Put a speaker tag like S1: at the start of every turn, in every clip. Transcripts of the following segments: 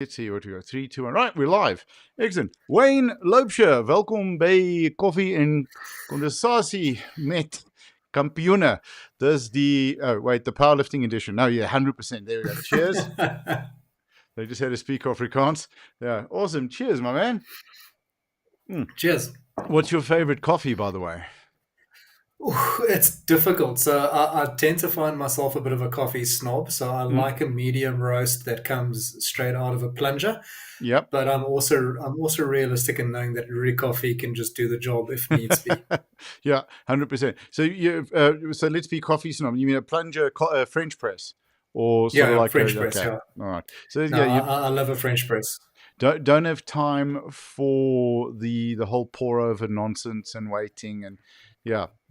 S1: Let's see what we got. 3, 2, 1. Right, we're live. Excellent. Wayne Laubscher, welkom by Koffie en Conversasie met Kampioene. Dis the powerlifting edition. No, yeah, 100%. There we go. Cheers. They just had to speak Afrikaans. Yeah, awesome. Cheers, my man.
S2: Cheers.
S1: What's your favorite coffee, by the way?
S2: Ooh, it's difficult. So I tend to find myself a bit of a coffee snob. So I like a medium roast that comes straight out of a plunger.
S1: Yep.
S2: But I'm also realistic in knowing that Uri coffee can just do the job if needs be.
S1: Yeah, 100%. So let's be coffee snob. You mean a plunger French press, or sort of like
S2: French press. Okay. Yeah.
S1: All right. So
S2: No, I love a French press.
S1: Don't have time for the whole pour over nonsense and waiting and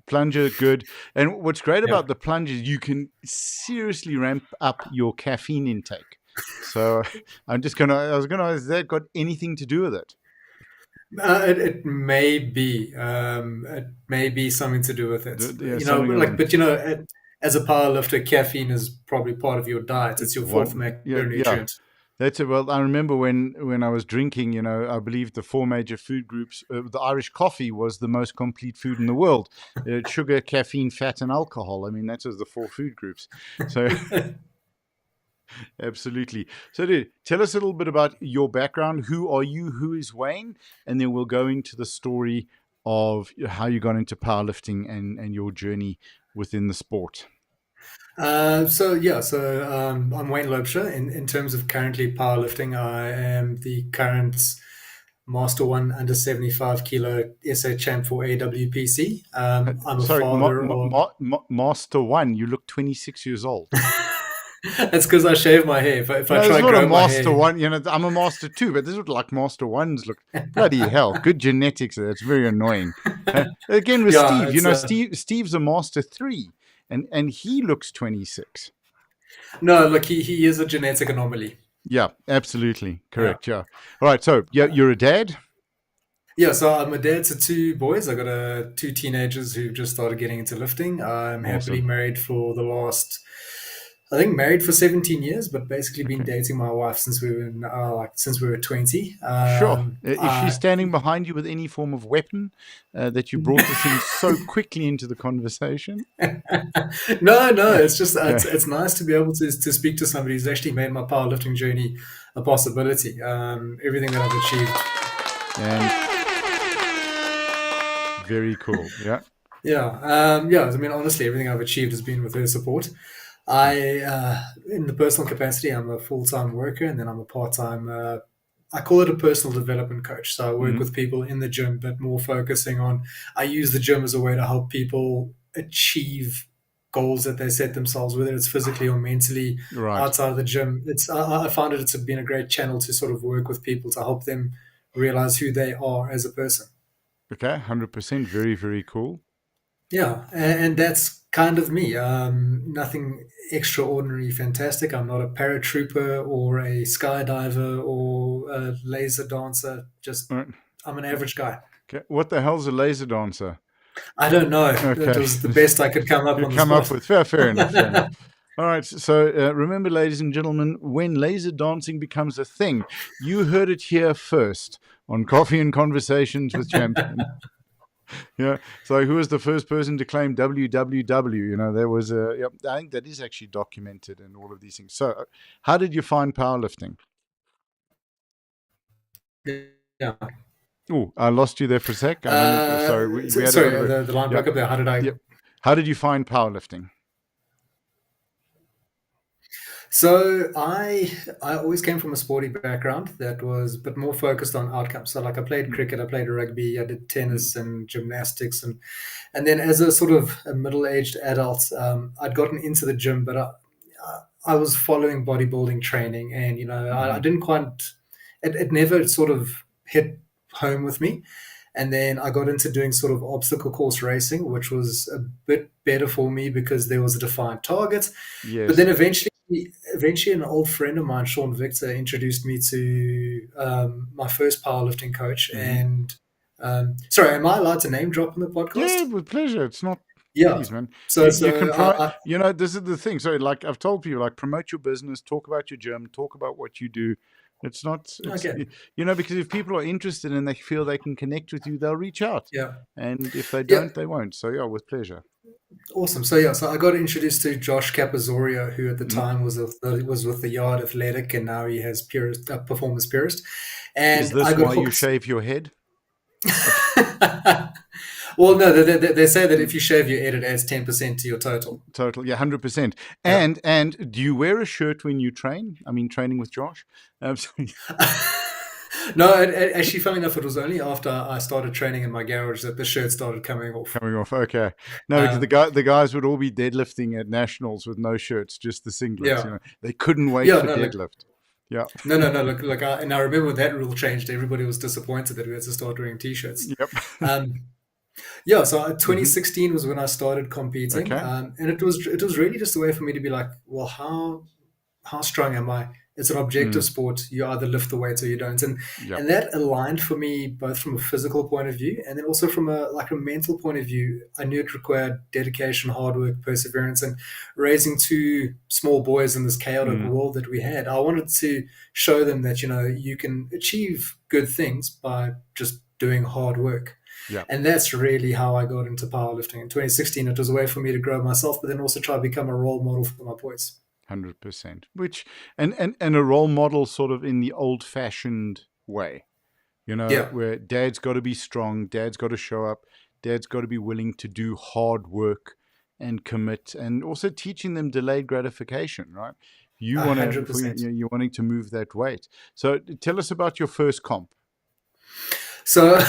S1: plunger good. And what's great about the plunger is you can seriously ramp up your caffeine intake. So I was gonna has that got anything to do with it?
S2: It may be. It may be something to do with it. As a powerlifter, caffeine is probably part of your diet. It's your fourth macronutrient.
S1: That's it. Well, I remember when I was drinking, I believe the 4 major food groups, the Irish coffee was the most complete food in the world. Sugar, caffeine, fat, and alcohol. I mean, that was the 4 food groups. So absolutely. So dude, tell us a little bit about your background. Who are you? Who is Wayne? And then we'll go into the story of how you got into powerlifting and your journey within the sport.
S2: I'm Wayne Laubscher. In terms of currently powerlifting, I am the current Master 1 under 75 kilo SA champ for AWPC. I'm a father of
S1: Master 1. You look 26 years old.
S2: That's because I shave my hair. If I try to grow my hair,
S1: Master 1. I'm a Master 2, but this is like Master 1s look. Bloody hell, good genetics. That's very annoying. Again with Steve. Steve's a Master 3. And he looks 26.
S2: No, look, he is a genetic anomaly.
S1: Yeah, absolutely. Correct, yeah. All right, so you're a dad?
S2: Yeah, so I'm a dad to 2 boys. I got 2 teenagers who've just started getting into lifting. I'm happily married for the last, I think, married for 17 years, but basically been dating my wife since we were 20.
S1: Sure. Is she standing behind you with any form of weapon that you brought this in so quickly into the conversation?
S2: No. It's just it's nice to be able to speak to somebody who's actually made my powerlifting journey a possibility. Everything that I've achieved.
S1: And very cool. Yeah.
S2: Yeah. I mean, honestly, everything I've achieved has been with her support. In the personal capacity, I'm a full-time worker, and then I'm a part-time, I call it a personal development coach. So I work with people in the gym, but more focusing on, I use the gym as a way to help people achieve goals that they set themselves, whether it's physically or mentally outside of the gym. I found it's been a great channel to sort of work with people to help them realize who they are as a person.
S1: Okay, 100%. Very, very cool.
S2: Yeah, and that's kind of me. Nothing extraordinary, fantastic. I'm not a paratrooper or a skydiver or a laser dancer. Just I'm an average guy.
S1: Okay, what the hell's a laser dancer?
S2: I don't know. Okay. That was the best I could come up with.
S1: Fair enough. All right. So remember, ladies and gentlemen, when laser dancing becomes a thing, you heard it here first on Coffee and Conversations with Champion. Yeah. So who was the first person to claim WWW? There was I think that is actually documented in all of these things. So how did you find powerlifting?
S2: Yeah.
S1: Oh, I lost you there for a sec.
S2: Sorry, the line broke up there.
S1: How did you find powerlifting?
S2: So I always came from a sporty background that was a bit more focused on outcomes. So like I played cricket, I played rugby, I did tennis and gymnastics, and then as a sort of a middle-aged adult, I'd gotten into the gym, but I was following bodybuilding training, and I didn't quite. It never sort of hit home with me. And then I got into doing sort of obstacle course racing, which was a bit better for me because there was a defined target.
S1: Yes.
S2: But then eventually an old friend of mine, Sean Victor, introduced me to my first powerlifting coach. And sorry, am I allowed to name drop on the podcast?
S1: Yeah, with pleasure. It's not.
S2: Yeah,
S1: please, man.
S2: So
S1: you can this is the thing. So, like I've told people, like promote your business, talk about your gym, talk about what you do. It's not, it's,
S2: Okay.
S1: because if people are interested and they feel they can connect with you, they'll reach out.
S2: Yeah.
S1: And if they
S2: Yeah.
S1: don't, they won't. So, yeah, with pleasure.
S2: Awesome. So yeah, so I got introduced to Josh Capazorio, who at the
S1: Mm.
S2: time was with the Yard Athletic, and now he has Purist Performance Purist.
S1: Is
S2: And I
S1: this
S2: got
S1: why you
S2: hooked.
S1: shave your head?
S2: Well, no, they say that
S1: Mm.
S2: if you shave your head, it adds 10% to your total.
S1: Total, yeah, 100%.
S2: Yeah.
S1: And do you wear a shirt when you train? I mean, training with Josh. So
S2: No, actually, funny enough, it was only after I started training in my garage that the shirt started coming off.
S1: coming off, okay. No, because
S2: Um,
S1: the guys would all be deadlifting at nationals with no shirts, just the singlets.
S2: yeah,
S1: They couldn't wait
S2: yeah,
S1: for
S2: no, like
S1: deadlift. Yeah,
S2: no, no, no. Look, and I remember when that rule changed, everybody was disappointed that we had to start wearing t-shirts.
S1: yep.
S2: Um, Yeah, so
S1: Hmm.
S2: 2016 was when I started competing,
S1: Okay.
S2: and it was really just a way for me to be like, well, how strong am I? It's an objective
S1: Mm.
S2: sport. You either lift the weights or you don't, and
S1: Yep.
S2: and that aligned for me both from a physical point of view and then also from a mental point of view. I knew it required dedication, hard work, perseverance, and raising two small boys in this chaotic
S1: Mm.
S2: world that we had. I wanted to show them that you can achieve good things by just doing hard work.
S1: Yep.
S2: And that's really how I got into powerlifting. In 2016, it was a way for me to grow myself, but then also try to become a role model for my boys.
S1: 100%. Which and a role model sort of in the old-fashioned way.
S2: Yeah,
S1: Where dad's got to be strong, dad's got to show up, dad's got to be willing to do hard work and commit, and also teaching them delayed gratification, right? You
S2: a
S1: want to,
S2: hundred
S1: for
S2: percent.
S1: you're wanting to move that weight. So tell us about your first comp.
S2: So,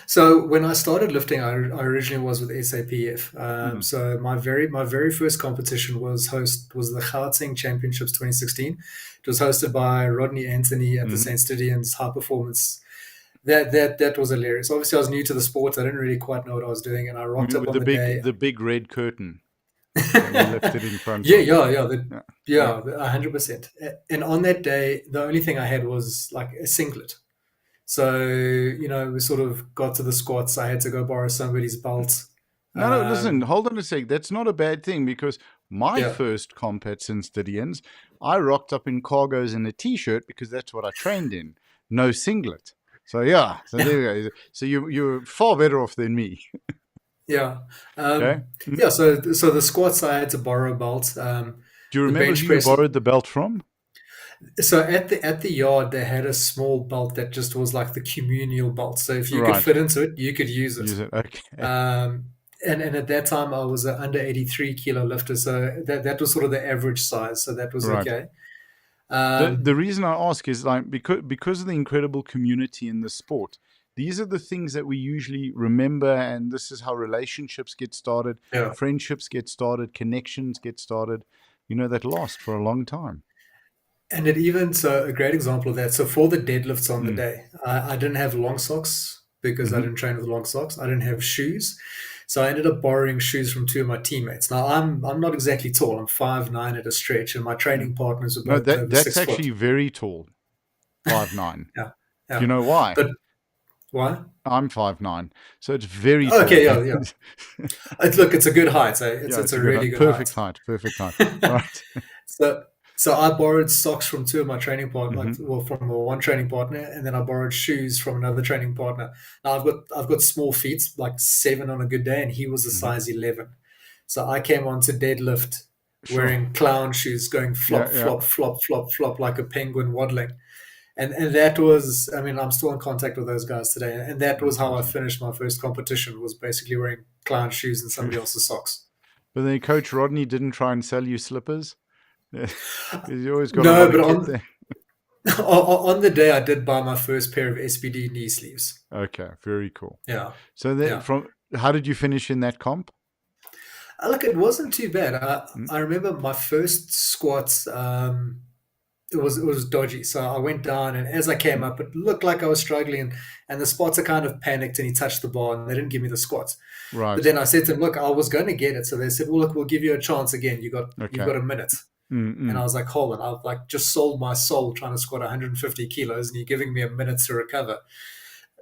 S2: so when I started lifting, I originally was with SAPF.
S1: Mm.
S2: So my very first competition was the Gauteng Championships 2016. It was hosted by Rodney Anthony at the
S1: Hmm.
S2: St. Stidians High Performance. That was hilarious. Obviously, I was new to the sport. I didn't really quite know what I was doing, and I rocked up
S1: With
S2: on the day.
S1: the big red curtain that we lifted in front
S2: Yeah,
S1: of.
S2: yeah, yeah, the,
S1: Yeah. Yeah.
S2: yeah, 100%. And on that day, the only thing I had was like a singlet. So we sort of got to the squats. I had to go borrow somebody's belt.
S1: No, no, listen,
S2: Um,
S1: hold on a sec. That's not a bad thing because my
S2: yeah,
S1: first comp at St. Stidians, I rocked up in cargos and a t-shirt because that's what I trained in. No singlet. So yeah, so there we go. So you're far better off than me.
S2: yeah,
S1: Okay.
S2: yeah. So the squats, I had to borrow a belt.
S1: Do you
S2: The
S1: remember who
S2: bench
S1: you
S2: press.
S1: borrowed the belt from?
S2: So at the yard, they had a small belt that just was like the communal belt. So if you could
S1: Right.
S2: fit into it, you could use it.
S1: Use it. Okay.
S2: Um, and at that time, I was an under 83 kilo lifter, so that was sort of the average size. So that was
S1: Right.
S2: okay.
S1: The reason I ask is like because of the incredible community in the sport. These are the things that we usually remember, and this is how relationships get started,
S2: Yeah.
S1: friendships get started, connections get started. That last for a long time.
S2: And so a great example of that. So for the deadlifts on the
S1: Mm.
S2: day, I didn't have long socks because I
S1: Hmm.
S2: didn't train with long socks. I didn't have shoes, so I ended up borrowing shoes from two of my teammates. Now I'm not exactly tall. I'm 5'9" at a stretch, and my
S1: Yeah.
S2: training partners were
S1: No,
S2: both
S1: that
S2: over
S1: that's
S2: 6 foot.
S1: actually very tall. 5'9".
S2: Yeah,
S1: Do you
S2: yeah.
S1: know why?
S2: But why?
S1: I'm 5'9", so it's very tall.
S2: Okay, yeah, yeah. Look, it's a good height. Eh? It's
S1: Yeah,
S2: it's
S1: it's a
S2: a
S1: good
S2: really
S1: height.
S2: good height.
S1: Perfect height. Perfect height. Right.
S2: So so I borrowed socks from two of my training partners,
S1: Hmm.
S2: from one training partner, and then I borrowed shoes from another training partner. Now I've got small feet, like 7 on a good day, and he was a
S1: Hmm.
S2: size 11. So I came on to deadlift
S1: Sure.
S2: wearing clown shoes, going
S1: Yeah.
S2: flop,
S1: Yeah.
S2: flop, flop, flop, flop like a penguin waddling. And that was, I mean, I'm still in contact with those guys today, and that was
S1: That's
S2: how I
S1: awesome.
S2: finished my first competition. Was basically wearing clown shoes and
S1: Sure.
S2: somebody else's socks.
S1: But then Coach Rodney didn't try and sell you slippers. You always got a
S2: No,
S1: lot of
S2: but
S1: kit
S2: on
S1: there.
S2: on the day, I did buy my first pair of SBD knee sleeves.
S1: Okay, very cool.
S2: Yeah,
S1: So then,
S2: yeah.
S1: from how did you finish in that comp?
S2: Look, it wasn't too bad.
S1: Mm.
S2: I remember my first squats. It was dodgy, so I went down, and as I came
S1: Mm.
S2: up, it looked like I was struggling, and the spotter kind of panicked, and he touched the bar, and they didn't give me the squats. But
S1: Right.
S2: then I said to him, "Look, I was going to get it." So they said, "Well, look, we'll give you a chance again. You've
S1: Okay.
S2: got a minute." And I
S1: Mm-mm.
S2: was like, "Hold on, I've like just sold my soul trying to squat 150 kilos, and you're giving me a minute to recover."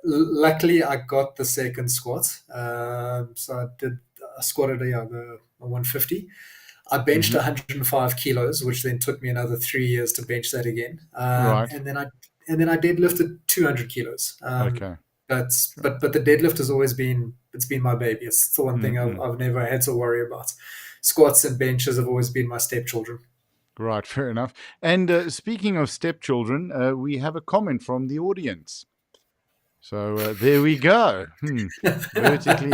S2: Luckily, I got the second squat. So I squatted the 150. I benched
S1: Mm-hmm.
S2: 105 kilos, which then took me another 3 years to bench that again.
S1: Right.
S2: And then and then I deadlifted 200 kilos.
S1: Okay.
S2: But the deadlift has always been, it's been my baby. It's the one thing
S1: Mm-mm.
S2: I've never had to worry about. Squats and benches have always been my stepchildren.
S1: Right, fair enough. And speaking of stepchildren, we have a comment from the audience. So there we go. Vertically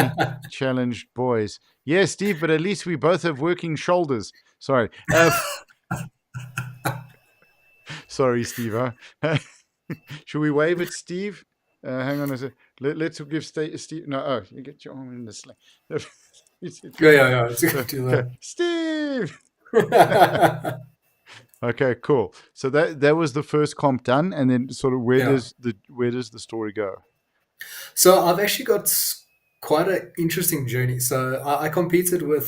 S1: challenged boys. Yeah, Steve, but at least we both have working shoulders. Sorry. Sorry, Steve. Huh? Should we wave at Steve? Hang on a sec. Let's give Steve. No, oh, you get your arm in the sling.
S2: Yeah. It's good to do
S1: Okay. Steve.
S2: that.
S1: Okay, cool. So that was the first comp done, and then sort of where
S2: Yeah.
S1: does the story go?
S2: So I've actually got quite an interesting journey. So I competed with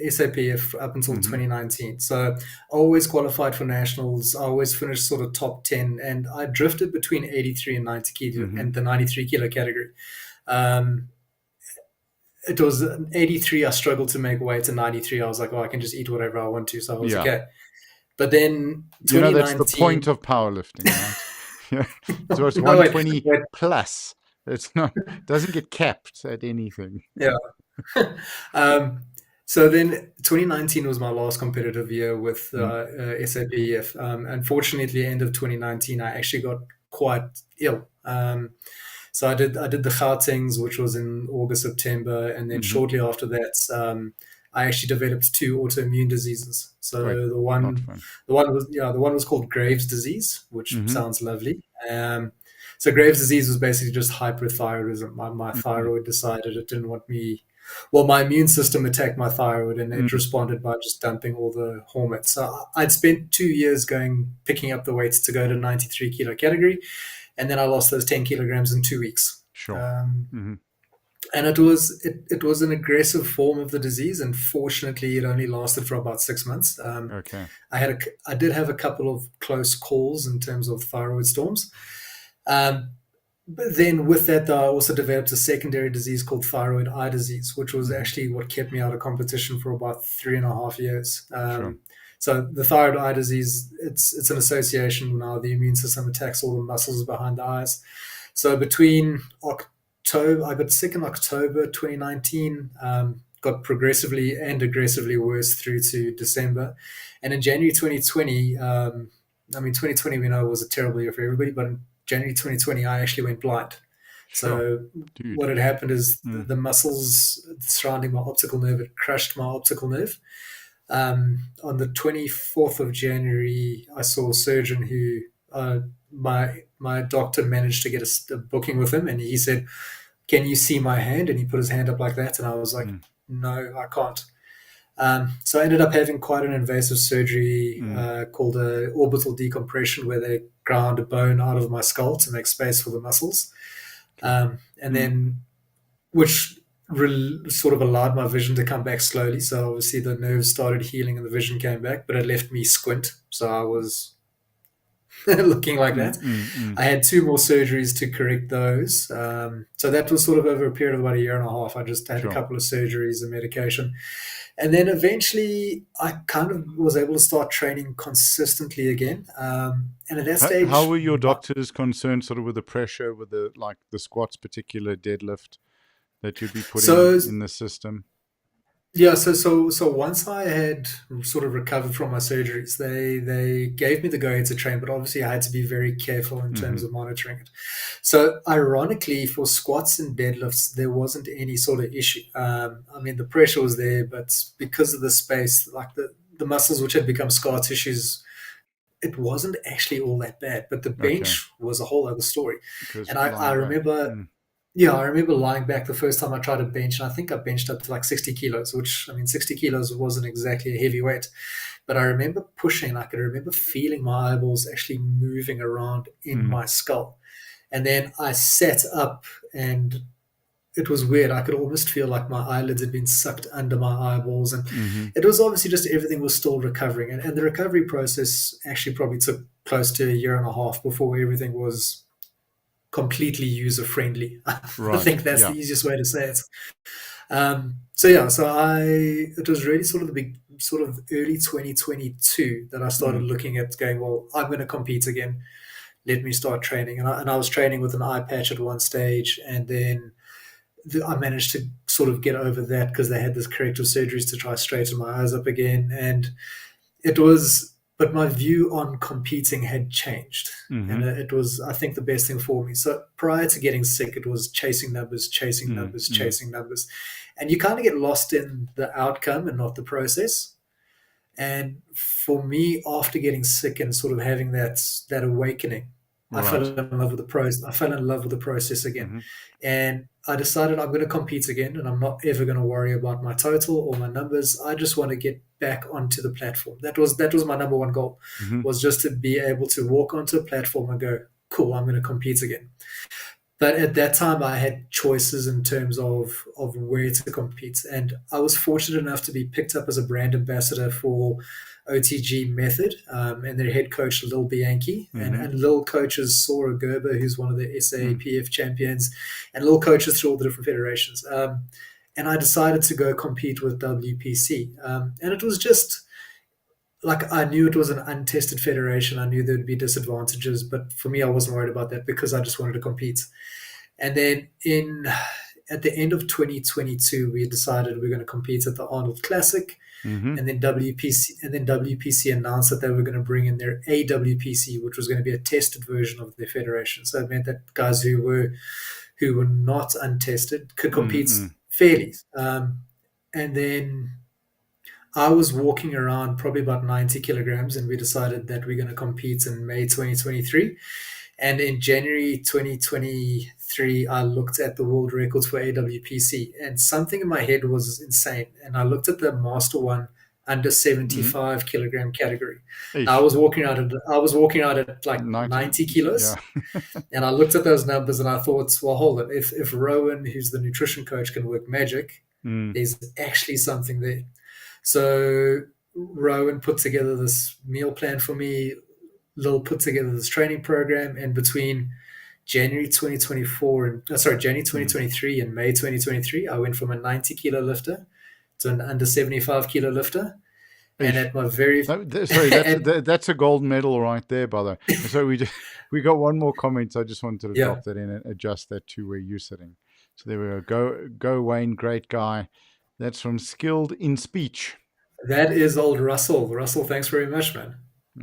S2: SAPF up until
S1: Mm-hmm.
S2: 2019. So I always qualified for nationals. I always finished sort of top 10, and I drifted between 83 and 90 kilo
S1: Mm-hmm.
S2: and the 93 kilo category. Um, it was 83. I struggled to make weight, and 93. I was like, oh, I can just eat whatever I want to. So I was
S1: Yeah.
S2: okay. But then
S1: You know, that's the
S2: 2019.
S1: point of powerlifting, right? Yeah. So it's
S2: No,
S1: 120
S2: wait.
S1: plus. It's not, doesn't get capped at anything.
S2: Yeah. um, so then 2019 was my last competitive year with SAPF. Unfortunately, end of 2019, I actually got quite ill. So I did the Gautengs, which was in August, September, and then
S1: Mm-hmm.
S2: shortly after that, I actually developed two autoimmune diseases.
S1: Wait,
S2: So the
S1: not
S2: one
S1: fun.
S2: the one was called Graves' disease, which
S1: Mm-hmm.
S2: sounds lovely. So Graves' disease was basically just hyperthyroidism. My
S1: Mm-hmm.
S2: thyroid decided it didn't want me. Well, my immune system attacked my thyroid, and it
S1: Mm-hmm.
S2: responded by just dumping all the hormones. So I'd spent 2 years picking up the weights to go to 93 kilo category, and then I lost those 10 kilograms in 2 weeks.
S1: Sure.
S2: Um,
S1: Mm-hmm.
S2: and it was an aggressive form of the disease, and fortunately, it only lasted for about 6 months.
S1: Okay.
S2: I did have a couple of close calls in terms of thyroid storms. Um, but then with that, though, I also developed a secondary disease called thyroid eye disease, which was
S1: Mm-hmm.
S2: actually what kept me out of competition for about 3.5 years.
S1: Sure.
S2: So the thyroid eye disease, it's an association now. The immune system attacks all the muscles behind the eyes. So between October, I got sick in October 2019. Got progressively and aggressively worse through to December, and in January 2020, 2020 we know was a terrible year for everybody, but in January 2020, I actually went blind.
S1: Sure.
S2: So
S1: Dude.
S2: what had happened is
S1: Mm.
S2: the muscles surrounding my optical nerve had crushed my optical nerve. On the 24th of January, I saw a surgeon who my doctor managed to get a booking with him, and he said, "Can you see my hand?" And he put his hand up like that, and I was like,
S1: Mm.
S2: "No, I can't." So I ended up having quite an invasive surgery
S1: Mm.
S2: called a orbital decompression, where they ground a bone out of my skull to make space for the muscles,
S1: Okay.
S2: and
S1: Mm.
S2: then which sort of allowed my vision to come back slowly. So obviously the nerves started healing and the vision came back, but it left me squint. So I was looking like
S1: Mm.
S2: that.
S1: Mm. Mm.
S2: I had two more surgeries to correct those. So that was sort of over a period of about a year and a half. I just had a
S1: Sure.
S2: couple of surgeries and medication. And then eventually I kind of was able to start training consistently again. And at that
S1: How
S2: stage,
S1: were your doctors concerned, sort of with the pressure, with the squats, particular deadlift that you'd be putting
S2: so
S1: in the system?
S2: yeah, so once I had sort of recovered from my surgeries, they gave me the go ahead to train, but obviously I had to be very careful in
S1: Mm-hmm.
S2: terms of monitoring it. So ironically, for squats and deadlifts, there wasn't any sort of issue. The pressure was there, but because of the space, like the muscles which had become scar tissues, it wasn't actually all that bad. But the
S1: Okay.
S2: bench was a whole other story.
S1: Because
S2: And I
S1: lying back.
S2: remember
S1: Mm.
S2: yeah, I remember lying back the first time I tried to bench, and I think I benched up to like 60 kilos, which, 60 kilos wasn't exactly a heavy weight. But I remember pushing, I could remember feeling my eyeballs actually moving around in
S1: Mm.
S2: my skull. And then I sat up, and it was weird. I could almost feel like my eyelids had been sucked under my eyeballs. And
S1: Mm-hmm.
S2: it was obviously just everything was still recovering. And the recovery process actually probably took close to a year and a half before everything was completely user friendly. I
S1: Right.
S2: think that's the
S1: Yeah.
S2: easiest way to say it. So yeah, it was really sort of the big, sort of early 2022 that I started
S1: Mm.
S2: looking at going, well, I'm going to compete again. let me start training. And I was training with an eye patch at one stage, and then I managed to sort of get over that because they had this corrective surgeries to try straighten my eyes up again. And it was, but my view on competing had changed. And
S1: Mm-hmm.
S2: it was, I think, the best thing for me. So prior to getting sick, it was chasing numbers, chasing numbers,
S1: Mm-hmm.
S2: chasing numbers. And you kind of get lost in the outcome and not the process. And for me, after getting sick and sort of having that awakening, I fell
S1: Right.
S2: in love with the process. I fell in love with the process again,
S1: Mm-hmm.
S2: and I decided I'm going to compete again, and I'm not ever going to worry about my total or my numbers. I just want to get back onto the platform. That was my number one goal,
S1: Mm-hmm.
S2: was just to be able to walk onto a platform and go, cool, I'm going to compete again. But at that time, I had choices in terms of where to compete, and I was fortunate enough to be picked up as a brand ambassador for OTG Method, and their head coach Lil Bianchi, and
S1: Mm-hmm.
S2: and Lil coaches Sora Gerber, who's one of the
S1: Mm.
S2: SAPF champions, and Lil coaches through all the different federations. And I decided to go compete with WPC, and it was just like I knew it was an untested federation. I knew there would be disadvantages, but for me, I wasn't worried about that because I just wanted to compete. And then in at the end of 2022, we decided we're going to compete at the Arnold Classic,
S1: Mm-hmm.
S2: and then WPC announced that they were going to bring in their AWPC, which was going to be a tested version of their federation. So it meant that guys who were not untested could compete
S1: Mm-hmm.
S2: fairly. And then I was walking around probably about 90 kilograms, and we decided that we're going to compete in May 2023. And in January 2023, I looked at the world records for AWPC, and something in my head was insane. And I looked at the master one under
S1: Mm-hmm.
S2: 75 kilogram category. Now
S1: Ish.
S2: I was walking out at like
S1: 90.
S2: 90
S1: Yeah.
S2: kilos, and I looked at those numbers and I thought, well, hold it. If Rowan, who's the nutrition coach, can work magic,
S1: Mm.
S2: there's actually something there. So Rowan put together this meal plan for me. Lil put together this training program, and between January
S1: Mm.
S2: 2023 and May 2023, I went from a 90 kilo lifter to an under 75 kilo lifter. And
S1: Ish.
S2: at my very,
S1: Sorry,
S2: and
S1: that's a gold medal right there, brother. So we got one more comment. So I just wanted to
S2: yeah,
S1: drop that in and adjust that to where you're sitting. So there we go. Go Wayne, great guy. That's from Skilled in Speech.
S2: that is old Russell. Russell, thanks very much, man.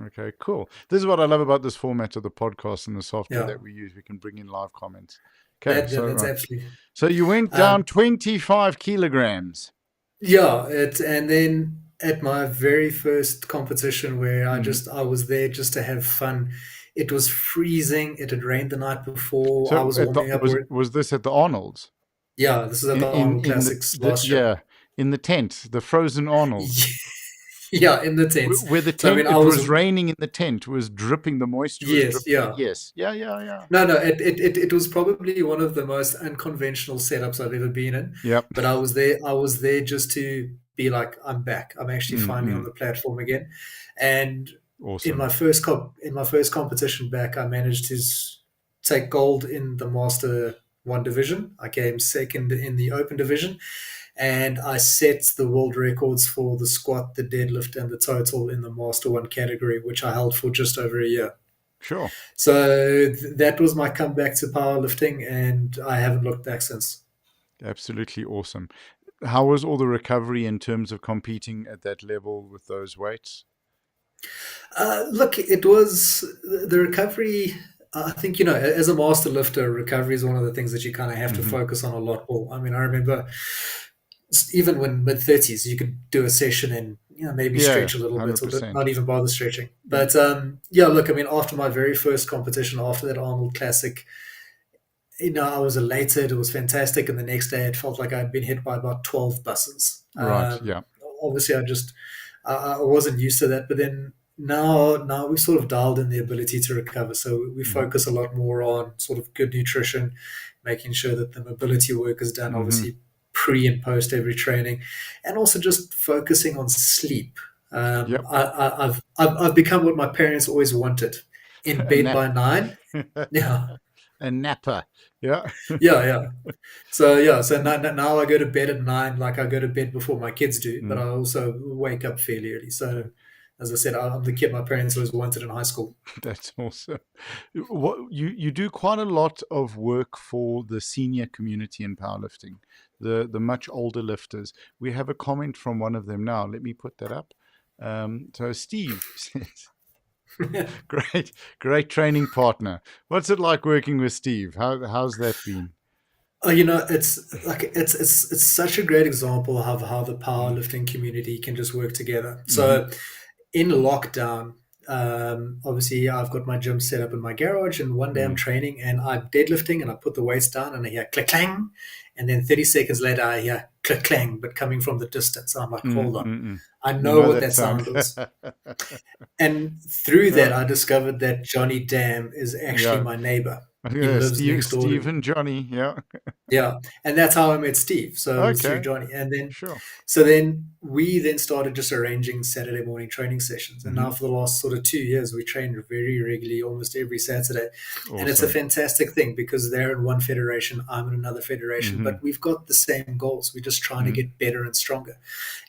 S1: Okay, cool. This is what I love about this format of the podcast and the software
S2: Yeah,
S1: that we use. We can bring in live comments. Okay,
S2: that, yeah,
S1: so
S2: that's
S1: right.
S2: absolutely.
S1: So you went down
S2: Um,
S1: 25 kilograms.
S2: yeah, and then at my very first competition where
S1: Mm.
S2: I was there just to have fun. It was freezing. It had rained the night before. I
S1: So
S2: was warming up.
S1: was this at the Arnold's?
S2: Yeah, this is at
S1: In
S2: the Arnold
S1: in
S2: Classics last year.
S1: yeah, in the tent, the frozen Arnold's.
S2: Yeah, in the tents.
S1: Where the
S2: So I
S1: tent,
S2: mean, I
S1: it
S2: was
S1: was raining in the tent, was dripping, the moisture was
S2: yes,
S1: dripping.
S2: yeah.
S1: Yes, yeah, yeah, yeah.
S2: No, no, it was probably one of the most unconventional setups I've ever been in.
S1: Yep.
S2: But I was there. I was there just to be like, I'm back. I'm actually finally on
S1: Mm-mm.
S2: the platform again. And
S1: Awesome.
S2: in my first competition back, I managed to take gold in the Master One division. I came second in the Open division, and I set the world records for the squat, the deadlift, and the total in the Master One category, which I held for just over a year.
S1: Sure.
S2: So that was my comeback to powerlifting, and I haven't looked back since.
S1: Absolutely awesome. How was all the recovery in terms of competing at that level with those weights?
S2: Look, it was the recovery. I think, as a master lifter, recovery is one of the things that you kind of have to
S1: Mm-hmm.
S2: focus on a lot more. I mean, I remember even when mid 30s, you could do a session and maybe
S1: Yeah,
S2: stretch a little bit, or
S1: 100%.
S2: not even bother stretching. But yeah, look, I mean, after my very first competition, after that Arnold Classic, I was elated. It was fantastic. And the next day, it felt like I'd been hit by about 12 buses.
S1: Right. Yeah.
S2: Obviously, I wasn't used to that. But then now we've sort of dialed in the ability to recover. So we
S1: Mm-hmm.
S2: focus a lot more on sort of good nutrition, making sure that the mobility work is done,
S1: Mm-hmm.
S2: obviously pre and post every training, and also just focusing on sleep.
S1: Yep.
S2: I've become what my parents always wanted, in
S1: A
S2: bed
S1: nap.
S2: by 9. Yeah,
S1: A napper. Yeah.
S2: yeah, yeah. So yeah, so now I go to bed at 9, like I go to bed before my kids do, but
S1: Mm.
S2: I also wake up fairly early. So as I said, I'm the kid my parents always wanted in high school.
S1: That's awesome. What you do quite a lot of work for the senior community in powerlifting, the much older lifters. We have a comment from one of them now. Let me put that up. So Steve says, "Great, great training partner. What's it like working with Steve? How's that been?"
S2: Oh, it's like it's such a great example of how the
S1: Mm.
S2: powerlifting community can just work together.
S1: Mm-hmm.
S2: So in lockdown, obviously I've got my gym set up in my garage, and one day I'm
S1: Mm.
S2: training and I'm deadlifting and I put the weights down and I hear click clang, and then 30 seconds later I hear click clang, but coming from the distance. I'm like,
S1: Mm,
S2: hold on,
S1: mm, mm.
S2: I
S1: You
S2: know
S1: know
S2: what
S1: that
S2: that
S1: sound.
S2: sound is. And through that,
S1: Yeah,
S2: I discovered that Johnny Dam is actually
S1: yeah.
S2: my neighbor. He
S1: Yeah,
S2: lives next door to
S1: Steve
S2: me.
S1: and Johnny. Yeah.
S2: Yeah, and that's how I met Steve. So it was through
S1: Okay.
S2: Johnny, and then
S1: Sure.
S2: so then we then started just arranging Saturday morning training sessions. And
S1: Hmm.
S2: now for the last sort of 2 years, we train very regularly, almost every Saturday. And it's a
S1: Awesome.
S2: fantastic thing because they're in one federation, I'm in another federation,
S1: Hmm.
S2: but we've got the same goals. We're just trying to
S1: Mm.
S2: get better and stronger.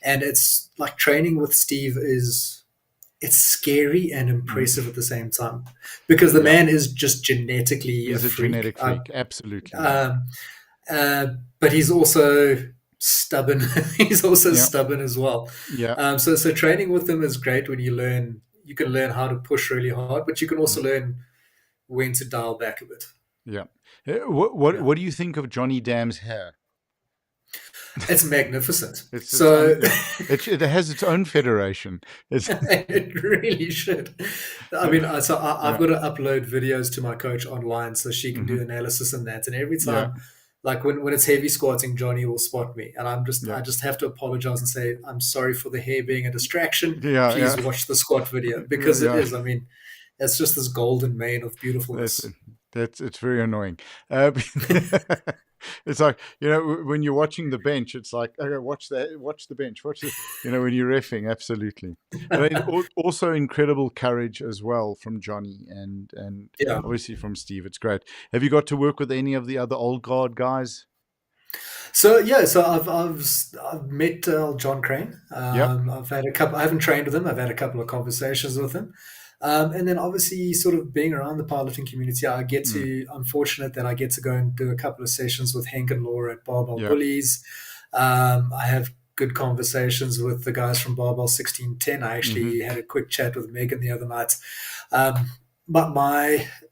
S2: And it's like training with Steve is it's scary and impressive
S1: Mm.
S2: at the same time because the
S1: Yeah.
S2: man is just genetically a
S1: He's a
S2: freak.
S1: genetic freak. Absolutely. Yeah.
S2: Um, but he's also stubborn. He's also
S1: Yeah.
S2: stubborn as well.
S1: Yeah.
S2: So training with him is great when you learn. You can learn how to push really hard, but you can also
S1: Mm.
S2: learn when to dial back a bit.
S1: Yeah. What
S2: Yeah,
S1: what do you think of Johnny Dam's hair?
S2: it's magnificent.
S1: It's
S2: So
S1: yeah. It has its own federation. It's
S2: it really should. I mean, I've
S1: yeah.
S2: got to upload videos to my coach online so she can
S1: Hmm.
S2: do analysis and that. And every
S1: Yeah.
S2: time, like when it's heavy squatting, Johnny will spot me, and
S1: Yeah.
S2: I just have to apologize and say I'm sorry for the hair being a distraction.
S1: Yeah.
S2: Please
S1: Yeah.
S2: watch the squat video
S1: Yeah.
S2: because it
S1: Yeah.
S2: is. I mean, it's just this golden mane of
S1: That's
S2: beautifulness.
S1: it's very annoying. It's like when you're watching the bench, it's like okay, watch the bench, watch the when you're refing, absolutely. And then also incredible courage as well from Johnny and
S2: Yeah.
S1: obviously from Steve. It's great. Have you got to work with any of the other old guard guys?
S2: So yeah, so I've met John Crane.
S1: Yep.
S2: I've had a couple. I haven't trained with him. I've had a couple of conversations with him, and then obviously, sort of being around the powerlifting community, I get
S1: Mm.
S2: to. I'm fortunate that I get to go and do a couple of sessions with Hank and Laura at Barbell
S1: Yeah.
S2: Bullies. I have good conversations with the guys from Barbell 1610. I
S1: Hmm.
S2: actually had a quick chat with Megan the other night. Um, but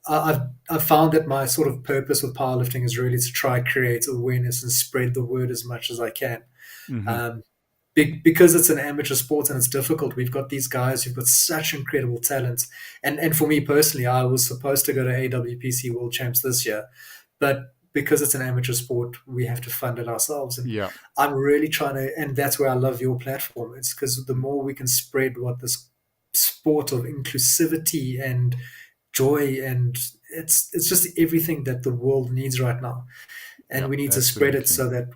S2: I've found that my sort of purpose with powerlifting is really to try create awareness and spread the word as much as I can.
S1: Hmm.
S2: Um, because it's an amateur sport and it's difficult. We've got these guys who've got such incredible talent, and for me personally, I was supposed to go to AWPC World Champs this year, but because it's an amateur sport, we have to fund it ourselves. And
S1: Yeah.
S2: I'm really trying to, and that's where I love your platform. It's because the more we can spread what this sport of inclusivity and joy and it's just everything that the world needs right now, and
S1: Yeah.
S2: we need to spread it
S1: Absolutely.
S2: so that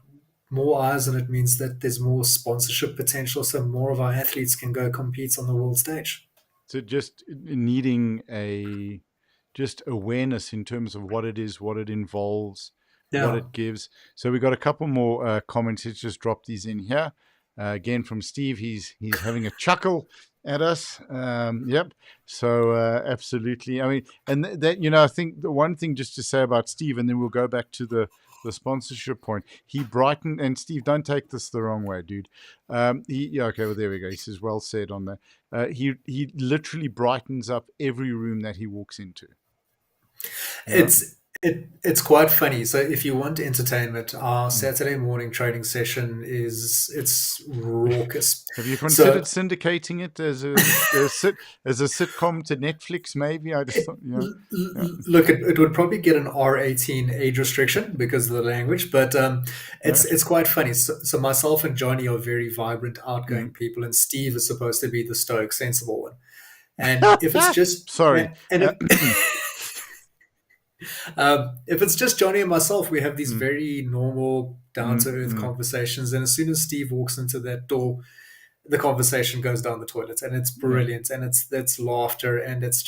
S2: more eyes on it means that there's more sponsorship potential so more of our athletes can go compete on the world stage.
S1: So just needing a just awareness in terms of what it is, what it involves, what
S2: Yeah.
S1: it gives. So we got a couple more comments. Let's just drop these in here. Again from Steve, he's having a chuckle at us. Yep. So absolutely. I mean, and that I think the one thing just to say about Steve, and then we'll go back to the sponsorship point. He brightened, and Steve, don't take this the wrong way, dude. Yeah, okay, well there we go. He says well said on that. He literally brightens up every room that he walks into. Yeah.
S2: It's quite funny. So if you want entertainment, our
S1: Mm.
S2: Saturday morning training session is it's raucous.
S1: Have you considered
S2: So
S1: syndicating it as a sitcom to Netflix? Maybe I just
S2: It,
S1: thought, yeah,
S2: look, it would probably get an R18 age restriction because of the language, but
S1: yeah.
S2: it's quite funny. So myself and Johnny are very vibrant, outgoing
S1: Mm.
S2: people, and Steve is supposed to be the stoic, sensible one. And if it's just
S1: Sorry.
S2: and if it's just Johnny and myself, we have these
S1: Mm,
S2: very normal, down to
S1: mm,
S2: earth
S1: mm.
S2: conversations. And as soon as Steve walks into that door, the conversation goes down the toilet, and it's
S1: Yeah,
S2: brilliant, and it's laughter, and it's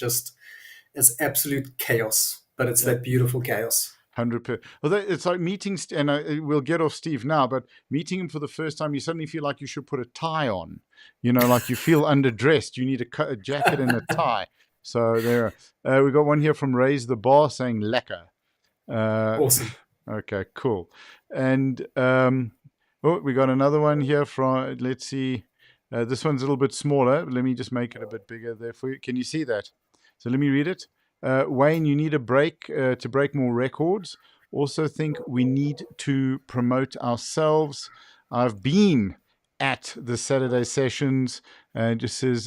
S2: absolute chaos, but it's
S1: yeah.
S2: that beautiful chaos.
S1: 100%. Although it's like meeting, and we'll get off Steve now, but meeting him for the first time, you suddenly feel like you should put a tie on. Like you feel underdressed. You need a jacket and a tie. So there, we got one here from Raise the Bar saying lekker.
S2: Awesome.
S1: Okay, cool. And we got another one here from, let's see. This one's a little bit smaller. Let me just make it a bit bigger there for you. Can you see that? So let me read it. Wayne, you need a break to break more records. Also think we need to promote ourselves. I've been at the Saturday sessions. Just says,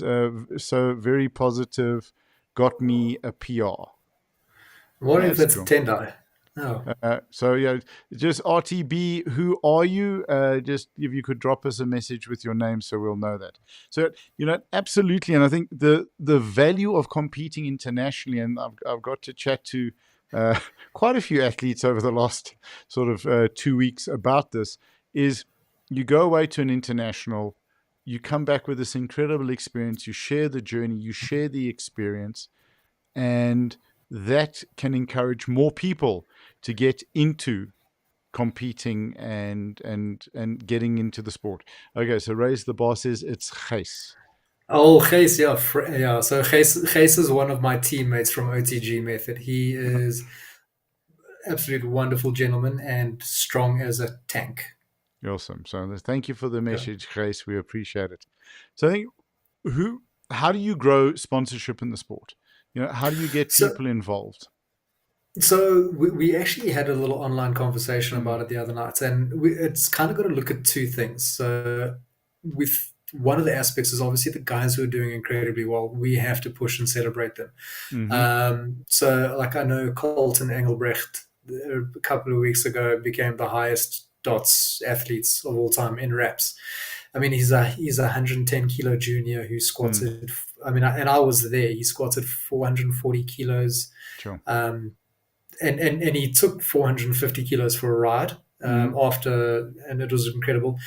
S1: so very positive, got me a PR.
S2: What if it's Tendai? Oh.
S1: So yeah, just RTB, who are you? Just if you could drop us a message with your name so we'll know that. So, absolutely. And I think the value of competing internationally, and I've got to chat to quite a few athletes over the last sort of 2 weeks about this, is you go away to an international, you come back with this incredible experience, you share the journey, you share the experience, and that can encourage more people to get into competing and getting into the sport. Okay, so Raise the Bar says it's Gijs.
S2: Oh, Gijs, yeah. So Gijs is one of my teammates from OTG Method. He is absolutely wonderful gentleman and strong as a tank.
S1: Awesome. So thank you for the message, Gijs. We appreciate it. So I think, how do you grow sponsorship in the sport? How do you get people involved?
S2: So we actually had a little online conversation about it the other night, and it's kind of got to look at two things. So with one of the aspects is obviously the guys who are doing incredibly well, we have to push and celebrate them. So like I know Colton Engelbrecht a couple of weeks ago became the highest dots athletes of all time in reps. I mean, he's a 110 kilo junior who squatted. I mean, and I was there. He squatted 440 kilos.
S1: Sure.
S2: And he took 450 kilos for a ride after, and it was incredible.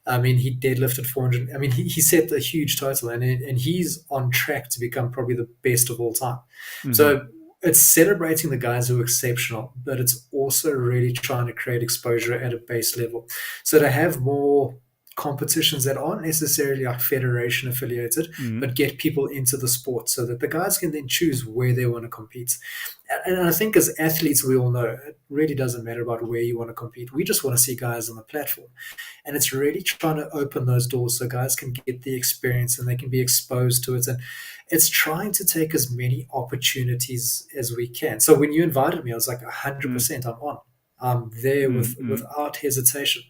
S2: I mean, he deadlifted 400. I mean, he set a huge total, and he's on track to become probably the best of all time. So it's celebrating the guys who are exceptional, but it's also really trying to create exposure at a base level. So to have more competitions that aren't necessarily like federation affiliated, but get people into the sport so that the guys can then choose where they want to compete. And I think as athletes, we all know it really doesn't matter about where you want to compete. We just want to see guys on the platform. And it's really trying to open those doors so guys can get the experience and they can be exposed to it. And it's trying to take as many opportunities as we can. So when you invited me, I was like 100% I'm on. I'm there without hesitation.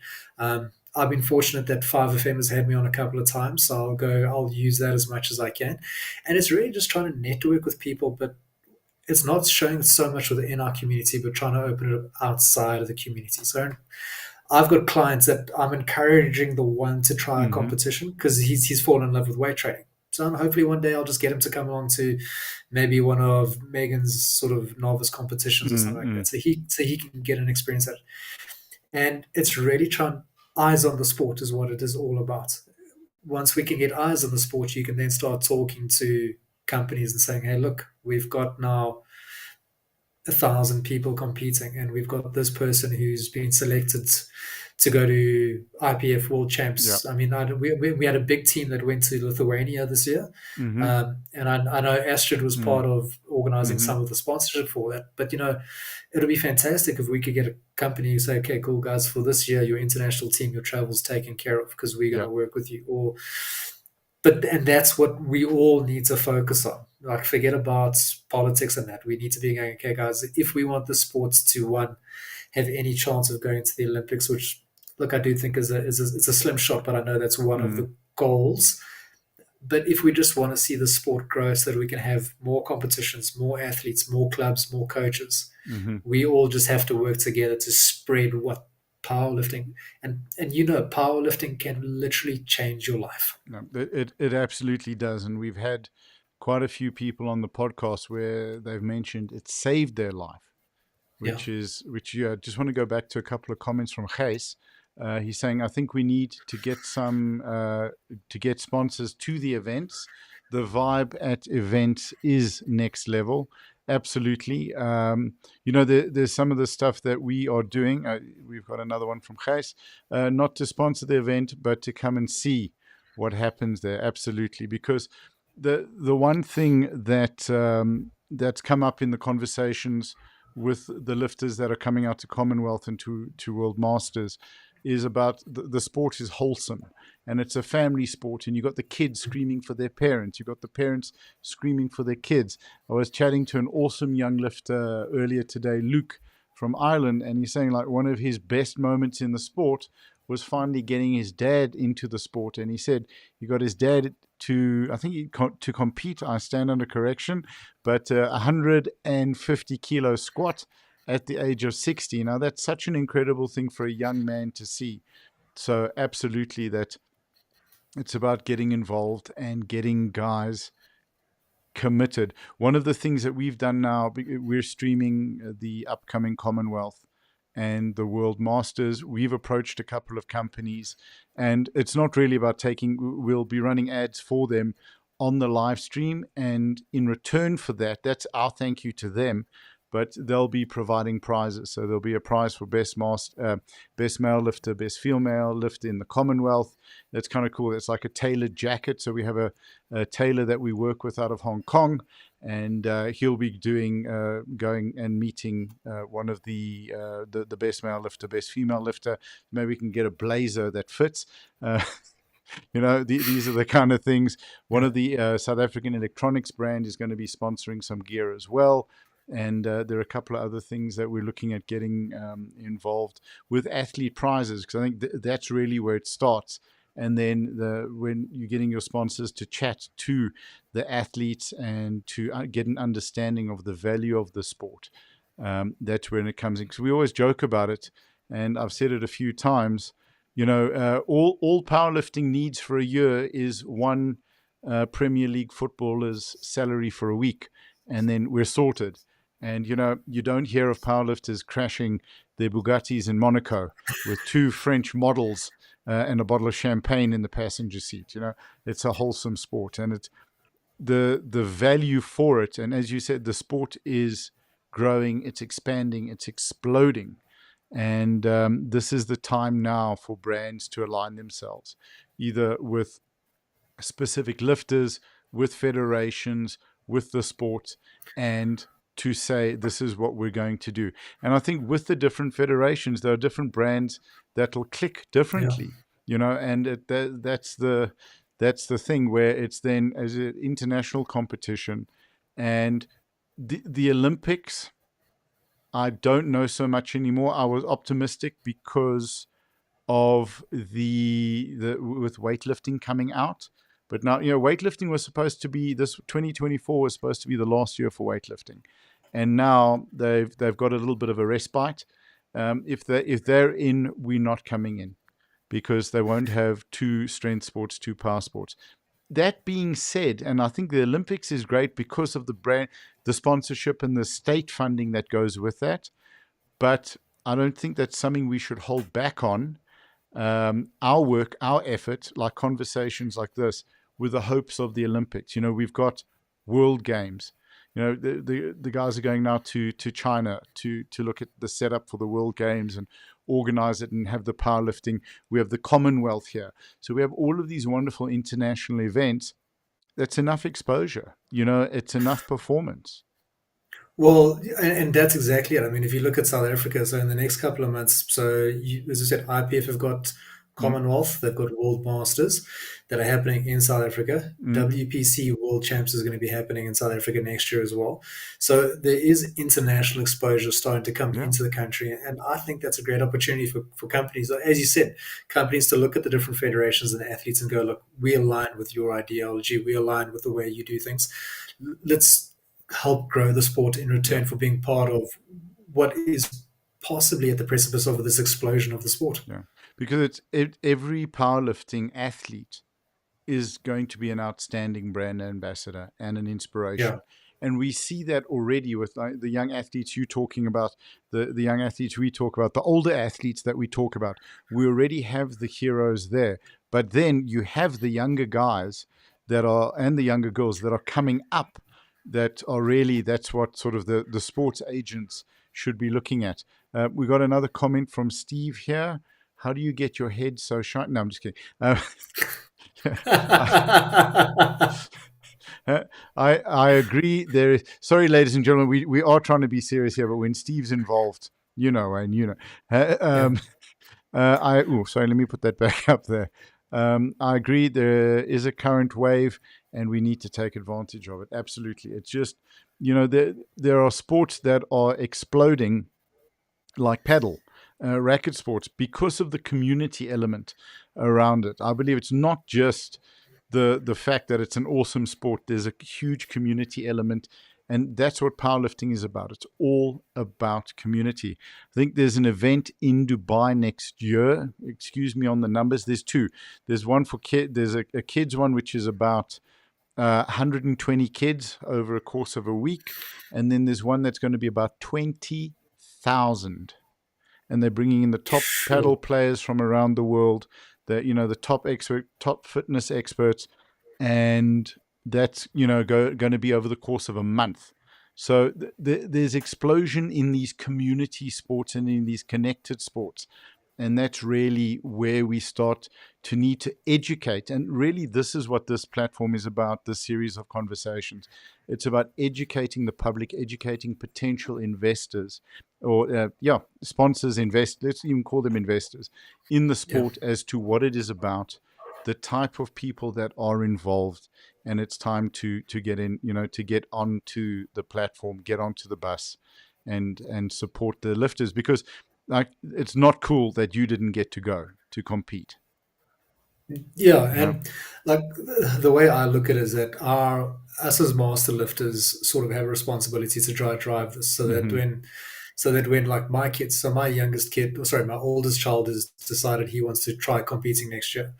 S2: I've been fortunate that 5FM has had me on a couple of times, so I'll use that as much as I can. And it's really just trying to network with people, but it's not showing so much within our community, but trying to open it up outside of the community. So I've got clients that I'm encouraging the one to try a competition because he's fallen in love with weight training. So hopefully one day I'll just get him to come along to maybe one of Megan's sort of novice competitions or something like that. So he can get an experience at it. And it's really trying eyes on the sport is what it is all about. Once we can get eyes on the sport, you can then start talking to companies and saying, hey, look, we've got now 1,000 people competing and we've got this person who's been selected to go to IPF World Champs. Yeah. I mean, we had a big team that went to Lithuania this year. And I know Astrid was part of organizing some of the sponsorship for that. But, it'll be fantastic if we could get a company who say, okay, cool, guys, for this year, your international team, your travel's taken care of because we're going to work with you. And that's what we all need to focus on. Like, forget about politics and that. We need to be going, okay, guys, if we want the sports to, have any chance of going to the Olympics, which, look, I do think it's a slim shot, but I know that's one of the goals. But if we just want to see the sport grow so that we can have more competitions, more athletes, more clubs, more coaches, we all just have to work together to spread what powerlifting and powerlifting can literally change your life.
S1: No, it absolutely does. And we've had quite a few people on the podcast where they've mentioned it saved their life. I just want to go back to a couple of comments from Gijs. He's saying, I think we need to get to get sponsors to the events. The vibe at events is next level. Absolutely. There's some of the stuff that we are doing. We've got another one from Gijs, not to sponsor the event, but to come and see what happens there. Absolutely, because the one thing that's come up in the conversations with the lifters that are coming out to Commonwealth and to World Masters is about the sport is wholesome, and it's a family sport, and you've got the kids screaming for their parents, you've got the parents screaming for their kids. I was chatting to an awesome young lifter earlier today, Luke from Ireland, and he's saying like one of his best moments in the sport was finally getting his dad into the sport. And he said he got his dad to, I think, to compete. I stand under correction, but 150 kilo squat at the age of 60. Now, that's such an incredible thing for a young man to see. So, absolutely, that it's about getting involved and getting guys committed. One of the things that we've done now, we're streaming the upcoming Commonwealth and the World Masters. We've approached a couple of companies, and it's not really about we'll be running ads for them on the live stream, and in return for that, that's our thank you to them. But they'll be providing prizes. So there'll be a prize for best male lifter, best female lifter in the Commonwealth. That's kind of cool. It's like a tailored jacket. So we have a tailor that we work with out of Hong Kong, and he'll be going and meeting one of the best male lifter, best female lifter. Maybe we can get a blazer that fits. These are the kind of things. One of the South African electronics brand is going to be sponsoring some gear as well. And there are a couple of other things that we're looking at getting involved with athlete prizes, because I think that's really where it starts. And then when you're getting your sponsors to chat to the athletes and to get an understanding of the value of the sport, that's when it comes in. Because we always joke about it, and I've said it a few times. All powerlifting needs for a year is one Premier League footballer's salary for a week, and then we're sorted. And, you don't hear of powerlifters crashing their Bugattis in Monaco with two French models and a bottle of champagne in the passenger seat. It's a wholesome sport, and it's the value for it. And as you said, the sport is growing, it's expanding, it's exploding. And this is the time now for brands to align themselves, either with specific lifters, with federations, with the sport, and to say this is what we're going to do. And I think with the different federations, there are different brands that will click differently, and that's the thing where it's then as an international competition. And the Olympics, I don't know so much anymore. I was optimistic because of the with weightlifting coming out. But now, weightlifting was supposed to be, this 2024 was supposed to be the last year for weightlifting. And now they've got a little bit of a respite. If they're in, we're not coming in, because they won't have two strength sports, two power sports. That being said, and I think the Olympics is great because of the brand, the sponsorship and the state funding that goes with that. But I don't think that's something we should hold back on. Our work, our effort, like conversations like this, with the hopes of the Olympics. We've got World Games. The guys are going now to China to look at the setup for the World Games and organize it and have the powerlifting. We have the Commonwealth here. So we have all of these wonderful international events. That's enough exposure. It's enough performance.
S2: Well, and that's exactly it. I mean, if you look at South Africa, so in the next couple of months, so as I said, IPF have got Commonwealth, they've got World Masters that are happening in South Africa. WPC World Champs is going to be happening in South Africa next year as well. So there is international exposure starting to come into the country. And I think that's a great opportunity for companies, as you said, companies to look at the different federations and the athletes and go, look, we align with your ideology. We align with the way you do things. Let's help grow the sport in return for being part of what is possibly at the precipice of this explosion of the sport.
S1: Yeah, because every powerlifting athlete is going to be an outstanding brand ambassador and an inspiration.
S2: Yeah.
S1: And we see that already with the young athletes you're talking about, the young athletes we talk about, the older athletes that we talk about. We already have the heroes there. But then you have the younger guys and the younger girls that are coming up that are really, that's what sort of the sports agents should be looking at. We got another comment from Steve here. How do you get your head so shiny? No, I'm just kidding. I agree. There is, sorry, ladies and gentlemen, we are trying to be serious here, but when Steve's involved, and
S2: Yeah.
S1: sorry, let me put that back up there. I agree. There is a current wave, and we need to take advantage of it. Absolutely. It's just, there are sports that are exploding, like paddle, racket sports, because of the community element around it. I believe it's not just the fact that it's an awesome sport. There's a huge community element, and that's what powerlifting is about. It's all about community. I think there's an event in Dubai next year. Excuse me on the numbers. There's two. There's one for kids. There's a kids one, which is about 120 kids over a course of a week. And then there's one that's going to be about 20,000. And they're bringing in the top paddle
S2: Sure.
S1: players from around the world, the top fitness experts, and that's going to be over the course of a month. So there's explosion in these community sports and in these connected sports. And that's really where we start to need to educate. And really, this is what this platform is about, this series of conversations. It's about educating the public, educating potential investors or, sponsors, let's even call them investors in the
S2: Yeah.
S1: sport as to what it is about, the type of people that are involved. And it's time to get in, to get onto the platform, get onto the bus and support the lifters, because it's not cool that you didn't get to go to compete.
S2: Yeah,
S1: Yeah.
S2: and like the way I look at it is that us as master lifters sort of have a responsibility to try to drive this,
S1: Mm-hmm.
S2: so that when like my kids, so my youngest kid, sorry, my oldest child has decided he wants to try competing next year.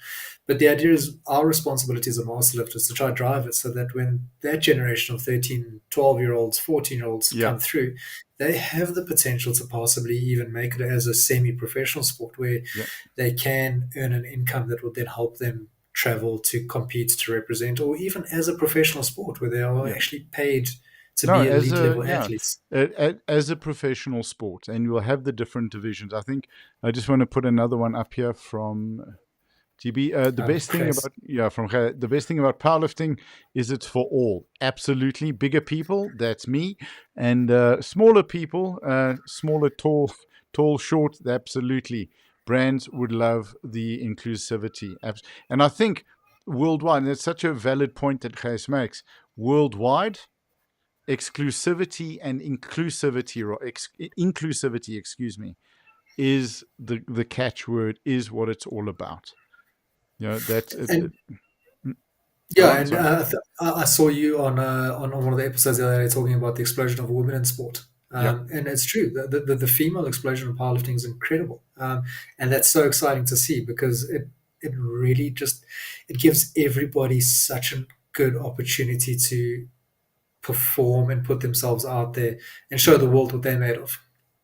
S2: But the idea is our responsibility as a master lifter is to try to drive it so that when that generation of 13, 12 year olds, 14-year-olds
S1: Yeah.
S2: come through, they have the potential to possibly even make it as a semi-professional sport where
S1: Yeah.
S2: they can earn an income that will then help them travel to compete, to represent, or even as a professional sport where they are
S1: Yeah.
S2: actually paid to
S1: No,
S2: be elite level athletes.
S1: as a professional sport, and you'll have the different divisions. I think I just want to put another one up here from TB. The best thing
S2: Chris.
S1: about the best thing about powerlifting is it's for all. Absolutely, bigger people, that's me, and smaller people, smaller, tall, short. Absolutely, brands would love the inclusivity, and I think worldwide. And it's such a valid point that Gijs makes. Worldwide, exclusivity and inclusivity, excuse me, is the catchword. Is what it's all about. That's it.
S2: And
S1: Go
S2: yeah,
S1: on,
S2: and
S1: sorry.
S2: I saw you on one of the episodes the other day talking about the explosion of women in sport.
S1: Yeah,
S2: And it's true. The female explosion of powerlifting is incredible, and that's so exciting to see because it really just it gives everybody such a good opportunity to perform and put themselves out there and show
S1: yeah.
S2: the world what they're made of.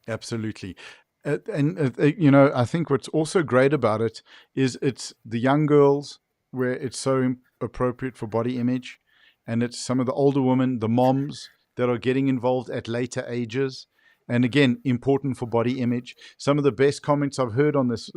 S1: Absolutely. I think what's also great about it is it's the young girls where it's so appropriate for body image, and it's some of the older women, the moms that are getting involved at later ages. And again, important for body image. Some of the best comments I've heard on this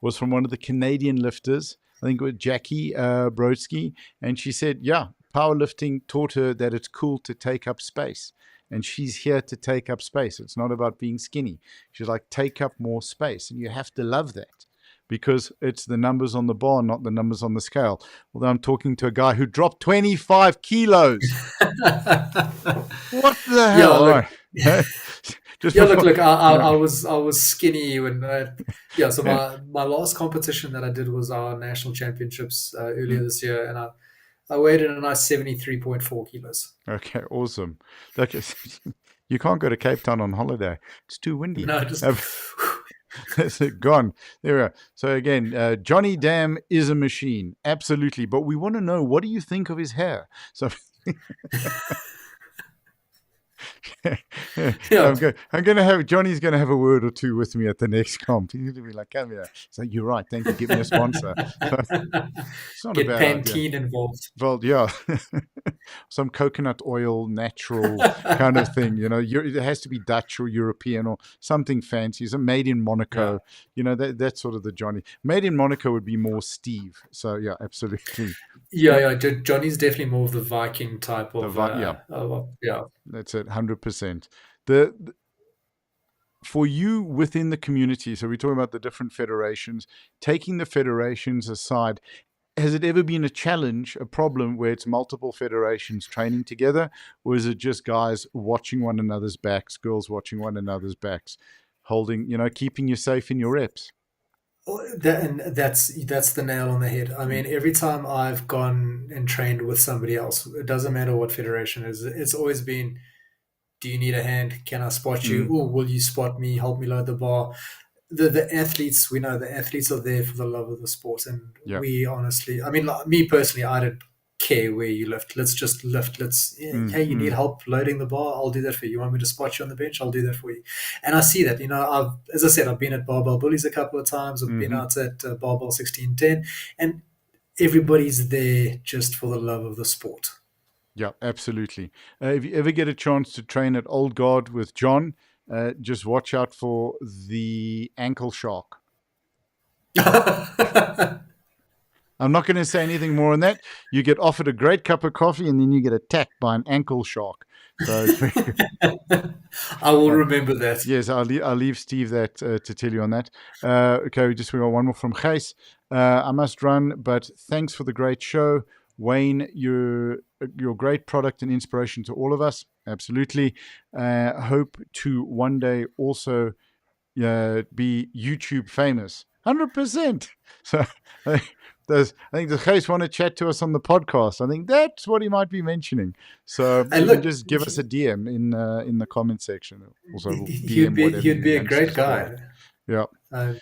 S1: was from one of the Canadian lifters, I think it was Jackie Brodsky, and she said, yeah, powerlifting taught her that it's cool to take up space. And she's here to take up space. It's not about being skinny. She's like, take up more space. And you have to love that because it's the numbers on the bar, not the numbers on the scale. Although I'm talking to a guy who dropped 25 kilos. What the
S2: Yeah,
S1: hell? All
S2: look,
S1: right. Just
S2: yeah, look,
S1: before.
S2: look.
S1: Yeah.
S2: I was skinny when yeah. So my last competition that I did was our national championships earlier this year, and I weighed in a nice 73.4 kilos.
S1: Okay, awesome. Like, you can't go to Cape Town on holiday. It's too windy.
S2: No, just
S1: That's it, gone. There we are. So again, Johnny Dam is a machine, absolutely. But we want to know, what do you think of his hair? So
S2: yeah.
S1: I'm going to have Johnny's going to have a word or two with me at the next comp. He's going to be like, "Come here." So you're right. Thank you. Give me a sponsor. It's not a
S2: Get
S1: bad idea.
S2: Pantene involved.
S1: Well, yeah. some coconut oil, natural kind of thing. It has to be Dutch or European or something fancy. So made in
S2: Yeah.
S1: Monaco. That's sort of the Johnny. Made in Monaco would be more Steve. So yeah, absolutely.
S2: Yeah, yeah. Johnny's definitely more of the Viking type of,
S1: Yeah,
S2: yeah.
S1: that's it, 100%. The For you within the community, so we're talking about the different federations, taking the federations aside, has it ever been a challenge, a problem where it's multiple federations training together, or is it just guys watching one another's backs, girls watching one another's backs, holding, keeping you safe in your reps?
S2: And that's the nail on the head. I
S1: Mm,
S2: mean, every time I've gone and trained with somebody else, it doesn't matter what federation it is. It's always been, do you need a hand? Can I spot you?
S1: mm,
S2: Oh, will you spot me? Help me load the bar. The athletes, we know the athletes are there for the love of the sport, and
S1: yeah.
S2: we honestly, I mean, like, me personally, I don't care where you lift. Let's just lift.
S1: Mm,
S2: Hey, you need
S1: mm,
S2: help loading the bar? I'll do that for you. You want me to spot you on the bench? I'll do that for you. And I see that. As I said, I've been at Barbell Bullies a couple of times. I've been
S1: mm-hmm.
S2: out at Barbell 1610, and everybody's there just for the love of the sport.
S1: Yeah, absolutely. If you ever get a chance to train at Old Guard with John, just watch out for the ankle shark. I'm not going to say anything more on that. You get offered a great cup of coffee and then you get attacked by an ankle shark. So it's very good.
S2: I will remember that.
S1: Yes, I'll leave Steve that to tell you on that. Okay, we got one more from Gijs. I must run, but thanks for the great show. Wayne, you're great product and inspiration to all of us. Absolutely. Hope to one day also be YouTube famous. 100%. So I think the case want to chat to us on the podcast. I think that's what he might be mentioning. So
S2: And
S1: you can
S2: look,
S1: just give us a DM in the comment section. Also
S2: he'd
S1: DM
S2: be
S1: whatever
S2: he'd
S1: you
S2: be a great
S1: youngsters call it.
S2: guy.
S1: Yeah.
S2: Uh,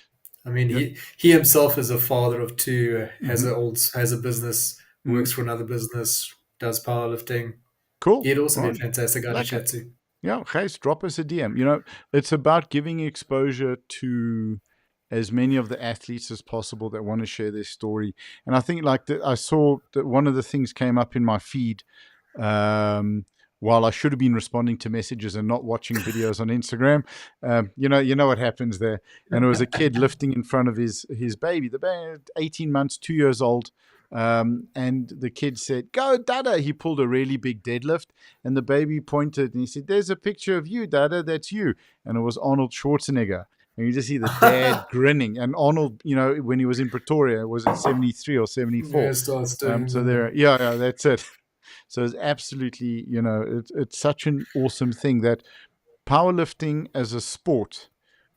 S2: I mean,
S1: Yeah.
S2: he himself is a father of two,
S1: Mm-hmm.
S2: has a business,
S1: Mm.
S2: works for another business, does powerlifting.
S1: Cool.
S2: He'd also be a
S1: Right.
S2: fantastic guy to
S1: Lekker.
S2: chat to.
S1: Yeah, Gijs, drop us a DM. It's about giving exposure to as many of the athletes as possible that want to share their story. And I think I saw that one of the things came up in my feed um, while I should have been responding to messages and not watching videos on Instagram. You know what happens there. And it was a kid lifting in front of his baby, the baby, 18 months, 2 years old. And the kid said, "Go, Dada." He pulled a really big deadlift, and the baby pointed and he said, "There's a picture of you, Dada. That's you." And it was Arnold Schwarzenegger. And you just see the dad grinning. And Arnold, when he was in Pretoria, was it 73 or 74?
S2: Yeah, starts doing
S1: So there, yeah, that's it. So it's absolutely, it's such an awesome thing that powerlifting as a sport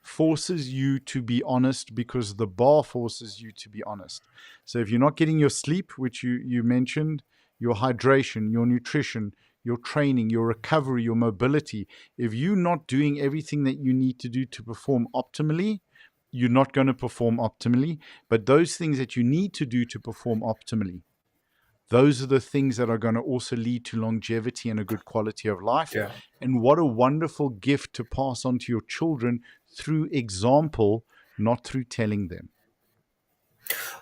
S1: forces you to be honest because the bar forces you to be honest. So if you're not getting your sleep, which you mentioned, your hydration, your nutrition, your training, your recovery, your mobility, if you're not doing everything that you need to do to perform optimally, you're not going to perform optimally. But those things that you need to do to perform optimally, those are the things that are going to also lead to longevity and a good quality of life.
S2: yeah.
S1: And what a wonderful gift to pass on to your children through example, not through telling them.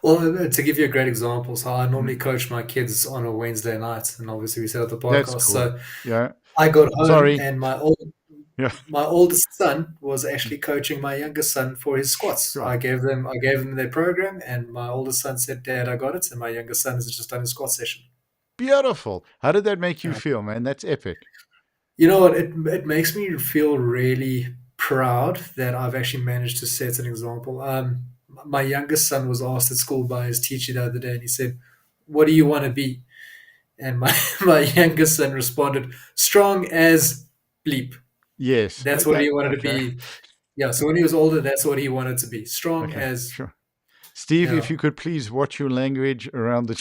S2: Well, to give you a great example, so I
S1: Mm.
S2: normally coach my kids on a Wednesday night, and obviously we set up the
S1: That's
S2: podcast.
S1: cool.
S2: So
S1: Yeah.
S2: I got home,
S1: Sorry.
S2: and
S1: Yeah.
S2: my oldest son was actually coaching my youngest son for his squats.
S1: Sure.
S2: I gave them their program, and my oldest son said, "Dad, I got it," and my youngest son has just done his squat session.
S1: Beautiful. How did that make you
S2: Uh,
S1: feel, man? That's epic.
S2: you know what? It makes me feel really proud that I've actually managed to set an example. My youngest son was asked at school by his teacher the other day, and he said, "What do you want to be?" And my my youngest son responded, "Strong as bleep."
S1: Yes.
S2: That's what
S1: Okay.
S2: he wanted to
S1: Okay.
S2: be. Yeah, so when he was older, that's what he wanted to be. Strong
S1: Okay.
S2: as,
S1: Sure. Steve, if
S2: yeah.
S1: you could please watch your language around the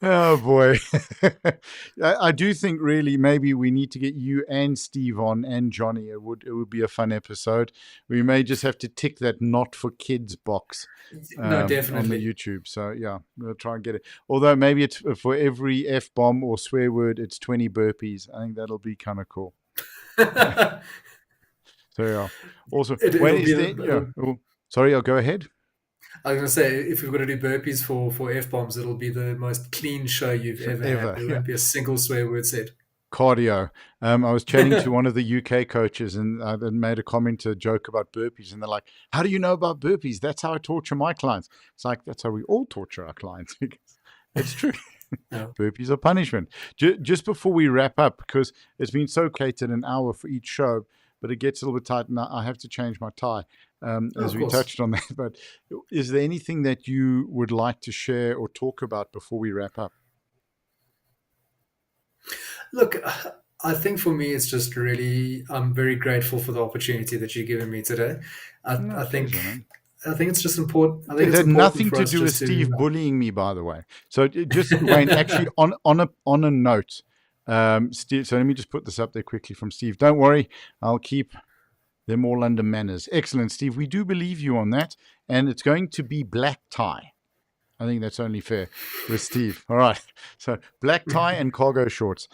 S1: Oh boy. I do think really maybe we need to get you and Steve on and Johnny. It would be a fun episode. We may just have to tick that not for kids box
S2: No,
S1: on the
S2: definitely.
S1: YouTube. So yeah, we'll try and get it. Although maybe it's for every F bomb or swear word, it's 20 burpees. I think that'll be kind of cool. So yeah. Also, when
S2: It'll
S1: is
S2: be
S1: there? Yeah. Oh, sorry, I'll go ahead.
S2: I was going to say, if we're going to do burpees for F bombs, it'll be the most clean show you've ever had.
S1: Ever.
S2: There
S1: Yeah.
S2: won't be a single swear word said.
S1: Cardio. I was chatting to one of the UK coaches, and I made a comment, a joke about burpees, and they're like, "How do you know about burpees? That's how I torture my clients." It's like, that's how we all torture our clients. Because it's true.
S2: No.
S1: Burpees are punishment. Just before we wrap up, because it's been so catered an hour for each show, but it gets a little bit tight, and I have to change my tie,
S2: Oh,
S1: as
S2: of
S1: we
S2: course.
S1: touched on that. But is there anything that you would like to share or talk about before we wrap up?
S2: Look, I think for me, it's just really, I'm very grateful for the opportunity that you've given me today. I,
S1: No,
S2: I think,
S1: pleasure, man.
S2: I think it's just important. I think
S1: It
S2: it's
S1: had
S2: important
S1: nothing
S2: for
S1: to
S2: us
S1: do with
S2: just to,
S1: Steve bullying me, by the way. So just Wayne, actually, on a note, Steve. So let me just put this up there quickly from Steve. Don't worry, I'll keep them all under manners. Excellent, Steve. We do believe you on that, and it's going to be black tie. I think that's only fair with Steve. All right. So black tie and cargo shorts.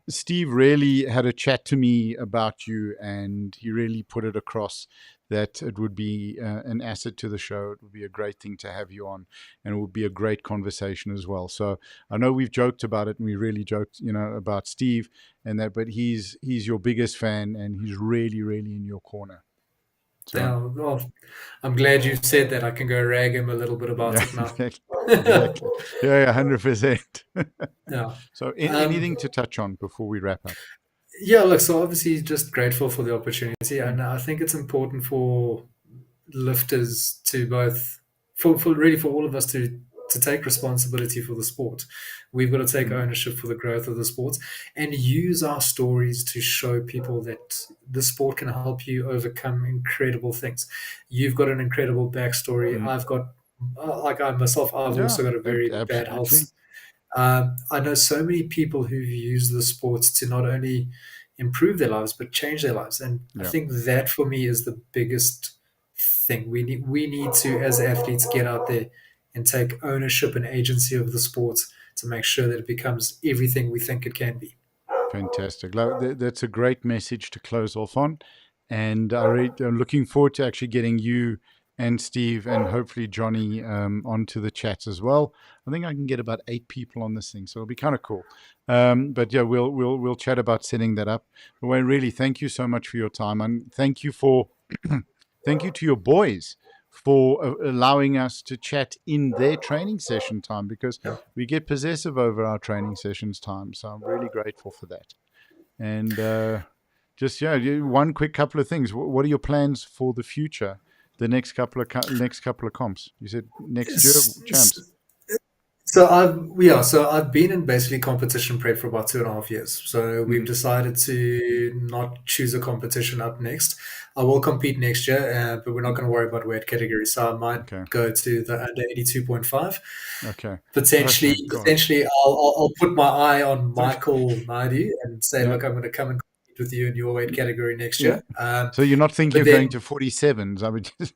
S1: Steve really had a chat to me about you, and he really put it across that it would be an asset to the show. It would be a great thing to have you on, and it would be a great conversation as well. So I know we've joked about it, and we really joked, about Steve and that, but he's your biggest fan, and he's really, really in your corner. So
S2: well, I'm glad you said that. I can go rag him a little bit about
S1: yeah,
S2: it now.
S1: exactly. Exactly. Yeah, 100%.
S2: Yeah.
S1: So,
S2: Um,
S1: anything to touch on before we wrap up?
S2: yeah, look, so obviously just grateful for the opportunity.
S1: Mm,
S2: And I think it's important for lifters to both, for really for all of us to take responsibility for the sport. We've got to take
S1: mm,
S2: ownership for the growth of the sport and use our stories to show people that the sport can help you overcome incredible things. You've got an incredible backstory.
S1: mm.
S2: I've got, like I myself, I've
S1: Yeah,
S2: also got a very bad
S1: absolutely.
S2: health. I know so many people who've used the sports to not only improve their lives but change their lives, and I
S1: Yeah,
S2: think that for me is the biggest thing. We need to, as athletes, get out there and take ownership and agency of the sport to make sure that it becomes everything we think it can be.
S1: fantastic. That's a great message to close off on. And I'm looking forward to actually getting you and Steve and hopefully Johnny onto the chats as well. I think I can get about 8 people on this thing, so it'll be kind of cool. But yeah, we'll chat about setting that up. But Wayne, really, thank you so much for your time, and thank you for thank you to your boys for allowing us to chat in their training session time, because
S2: Yeah.
S1: we get possessive over our training sessions time. So I'm really grateful for that. And just one quick couple of things. What are your plans for the future? The next couple of comps. You said next year champs.
S2: So I've been in basically competition prep for about 2.5 years. So we've
S1: Hmm.
S2: decided to not choose a competition up next. I will compete next year, but we're not going to worry about weight category. So I might
S1: Okay.
S2: go to the under 82.5.
S1: Okay. Oh,
S2: Potentially,
S1: thank God.
S2: potentially, I'll put my eye on
S1: So,
S2: Michael Naidu and say,
S1: yeah.
S2: look, I'm going to come and compete with you in your weight category next
S1: Yeah.
S2: year.
S1: So you're not thinking
S2: But
S1: of going
S2: then
S1: to 47s? I would just.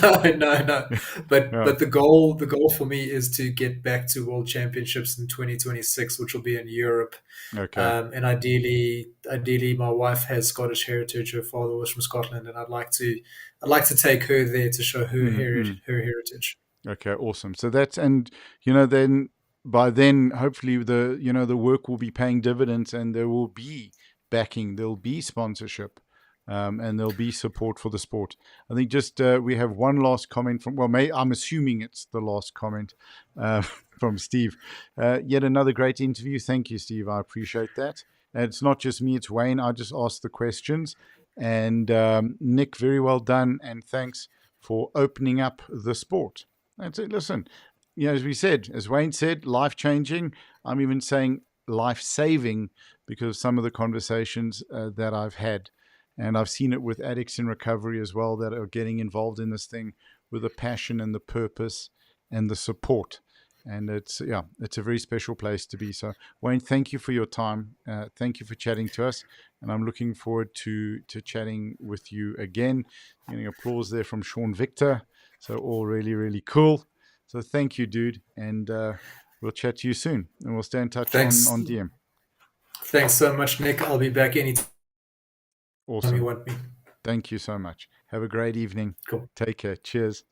S2: no, no, no. But
S1: Yeah.
S2: but the goal for me is to get back to World Championships in 2026, which will be in Europe.
S1: Okay.
S2: And ideally, my wife has Scottish heritage. Her father was from Scotland, and I'd like to take her there to show her
S1: Mm-hmm.
S2: heritage.
S1: Okay, awesome. So that's, and then by then hopefully the work will be paying dividends, and there will be backing, there'll be sponsorship, and there'll be support for the sport. I think just we have one last comment from, I'm assuming it's the last comment uh, from Steve. Yet another great interview. Thank you, Steve. I appreciate that. And it's not just me; it's Wayne. I just asked the questions, and Nick, very well done, and thanks for opening up the sport. That's it. Listen, as we said, as Wayne said, life changing. I'm even saying life saving, because of some of the conversations that I've had. And I've seen it with addicts in recovery as well, that are getting involved in this thing with the passion and the purpose and the support. And it's a very special place to be. So, Wayne, thank you for your time. Thank you for chatting to us. And I'm looking forward to chatting with you again. Getting applause there from Sean Victor. So all really, really cool. So thank you, dude. And we'll chat to you soon. And we'll stay in touch on,
S2: Thanks,
S1: on DM.
S2: thanks so much, Nick. I'll be back anytime you
S1: Awesome.
S2: want me.
S1: Thank you so much. Have a great evening.
S2: Cool.
S1: Take care. Cheers.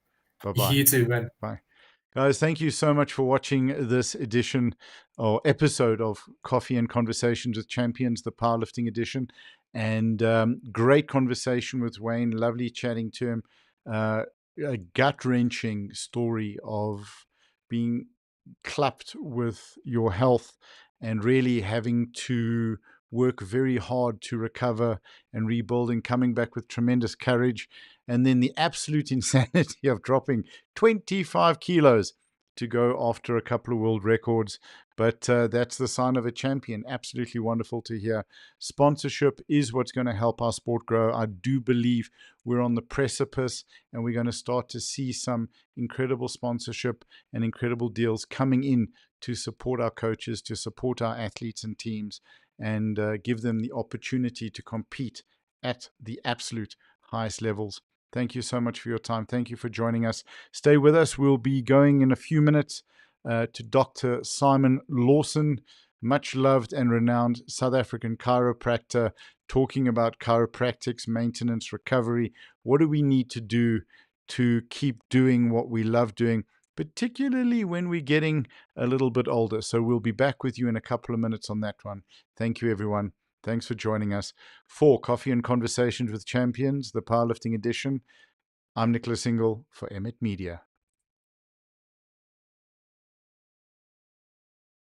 S1: Bye-bye.
S2: You too, man.
S1: Bye. Guys, thank you so much for watching this edition or episode of Coffee and Conversations with Champions, the powerlifting edition. And great conversation with Wayne. Lovely chatting to him. A gut-wrenching story of being clapped with your health and really having to work very hard to recover and rebuild, and coming back with tremendous courage. And then the absolute insanity of dropping 25 kilos to go after a couple of world records. But that's the sign of a champion. Absolutely wonderful to hear. Sponsorship is what's going to help our sport grow. I do believe we're on the precipice, and we're going to start to see some incredible sponsorship and incredible deals coming in to support our coaches, to support our athletes and teams, and give them the opportunity to compete at the absolute highest levels. Thank you so much for your time. Thank you for joining us. Stay with us. We'll be going in a few minutes to Dr. Simon Lawson, much loved and renowned South African chiropractor, talking about chiropractics, maintenance, recovery. What do we need to do to keep doing what we love doing, particularly when we're getting a little bit older? So we'll be back with you in a couple of minutes on that one. Thank you, everyone. Thanks for joining us for Coffee and Conversations with Champions, the Powerlifting Edition. I'm Nicholas Ingle for Emmet Media.